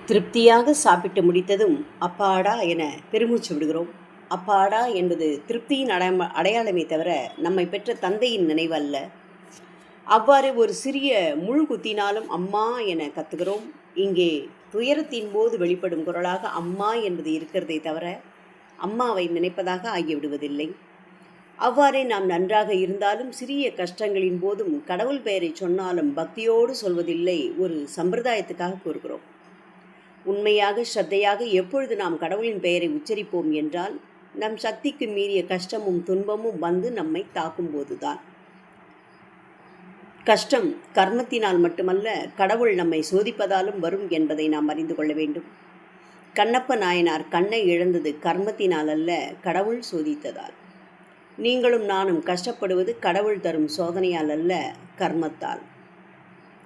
திருப்தியாக சாப்பிட்டு முடித்ததும் அப்பாடா என பெருமூச்சு விடுகிறோம். அப்பாடா என்பது திருப்தியின் அடையாளமே தவிர நம்மை பெற்ற தந்தையின் நினைவு அல்ல. அவ்வாறு ஒரு சிறிய முள் குத்தினாலும் அம்மா என கத்துகிறோம். இங்கே துயரத்தின் போது வெளிப்படும் குரலாக அம்மா என்பது இருக்கிறதே தவிர அம்மாவை நினைப்பதாக ஆகிவிடுவதில்லை. அவ்வாறே நாம் நன்றாக இருந்தாலும் சிறிய கஷ்டங்களின் போதும் கடவுள் பெயரை சொன்னாலும் பக்தியோடு சொல்வதில்லை, ஒரு சம்பிரதாயத்துக்காக கூறுகிறோம். உண்மையாக ஸ்ரத்தையாக எப்பொழுது நாம் கடவுளின் பெயரை உச்சரிப்போம் என்றால் நம் சக்திக்கு மீறிய கஷ்டமும் துன்பமும் வந்து நம்மை தாக்கும்போதுதான். கஷ்டம் கர்மத்தினால் மட்டுமல்ல, கடவுள் நம்மை சோதிப்பதாலும் வரும் என்பதை நாம் அறிந்து கொள்ள வேண்டும். கண்ணப்ப நாயனார் கண்ணை இழந்தது கர்மத்தினால் அல்ல, கடவுள் சோதித்ததால். நீங்களும் நானும் கஷ்டப்படுவது கடவுள் தரும் சோதனையால் அல்ல, கர்மத்தால்.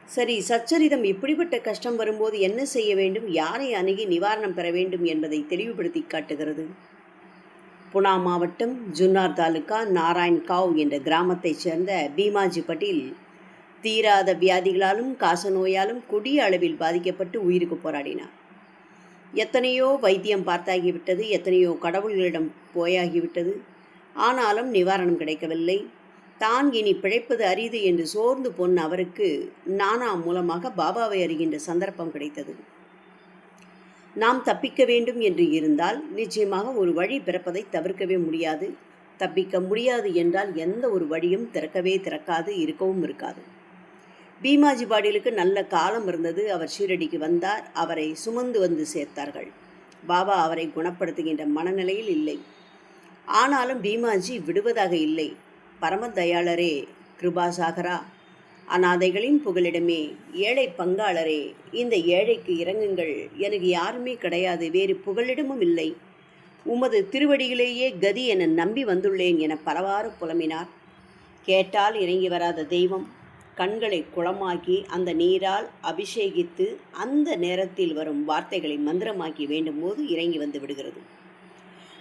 சரி, சச்சரிதம் இப்படிப்பட்ட கஷ்டம் வரும்போது என்ன செய்ய வேண்டும், யாரை அணுகி நிவாரணம் பெற வேண்டும் என்பதை தெளிவுபடுத்தி காட்டுகிறது. புனா மாவட்டம் ஜுன்னார் தாலுகா நாராயண்காவ் என்ற கிராமத்தைச் சேர்ந்த பீமாஜி பட்டேல் தீராத வியாதிகளாலும் காசநோயாலும் கொடிய அளவில் பாதிக்கப்பட்டு உயிருக்கு போராடினார். எத்தனையோ வைத்தியம் பார்த்தாகிவிட்டது, எத்தனையோ கடவுள்களிடம் போயாகிவிட்டது. ஆனாலும் நிவாரணம் கிடைக்கவில்லை. தான் இனி பிழைப்பது அரிது என்று சோர்ந்து போன அவருக்கு நானா மூலமாக பாபாவை அறிகின்ற சந்தர்ப்பம் கிடைத்தது. நாம் தப்பிக்க வேண்டும் என்று இருந்தால் நிச்சயமாக ஒரு வழி பிறப்பதை தவிர்க்கவே முடியாது. தப்பிக்க முடியாது என்றால் எந்த ஒரு வழியும் திறக்காது, இருக்கவும் இருக்காது. பீமாஜி பாடலுக்கு நல்ல காலம் இருந்தது. அவர் ஷீரடிக்கு வந்தார். அவரை சுமந்து வந்து சேர்த்தார்கள். பாபா அவரை குணப்படுத்துகின்ற மனநிலையில் இல்லை. ஆனாலும் பீமாஜி விடுவதாக இல்லை. பரமதயாளரே, கிருபாசாகரா, அநாதைகளின் புகலிடமே, ஏழை பங்காளரே, இந்த ஏழைக்கு இறங்குங்கள். எனக்கு யாருமே கிடையாது, வேறு புகலிடமும் இல்லை. உமது திருவடியிலேயே கதி என நம்பி வந்துள்ளேன் என பலவாறு புலம்பினார். கேட்டால் இறங்கி வராத தெய்வம் கண்களை குளமாக்கி அந்த நீரால் அபிஷேகித்து அந்த நேரத்தில் வரும் வார்த்தைகளை மந்திரமாக்கி வேண்டும் போது இறங்கி வந்து விடுகிறது.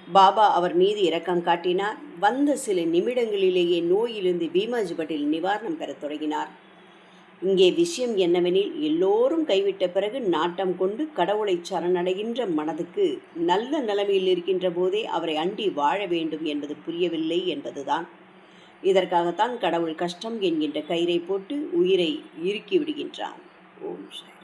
பாபா அவர் மீது இரக்கம் காட்டினார். வந்த சில நிமிடங்களிலேயே நோயிலிருந்து பீமாஜி பட்டேல் நிவாரணம் பெறத் தொடங்கினார். இங்கே விஷயம் என்னவெனில், எல்லோரும் கைவிட்ட பிறகு நாட்டம் கொண்டு கடவுளை சரணடைகின்ற மனதுக்கு நல்ல நிலைமையில் இருக்கின்ற போதே அவரை அண்டி வாழ வேண்டும் என்பது புரியவில்லை என்பதுதான். இதற்காகத்தான் கடவுள் கஷ்டம் என்கின்ற கயிறை போட்டு உயிரை இறுக்கி விடுகின்றான். ஓம் சாய்.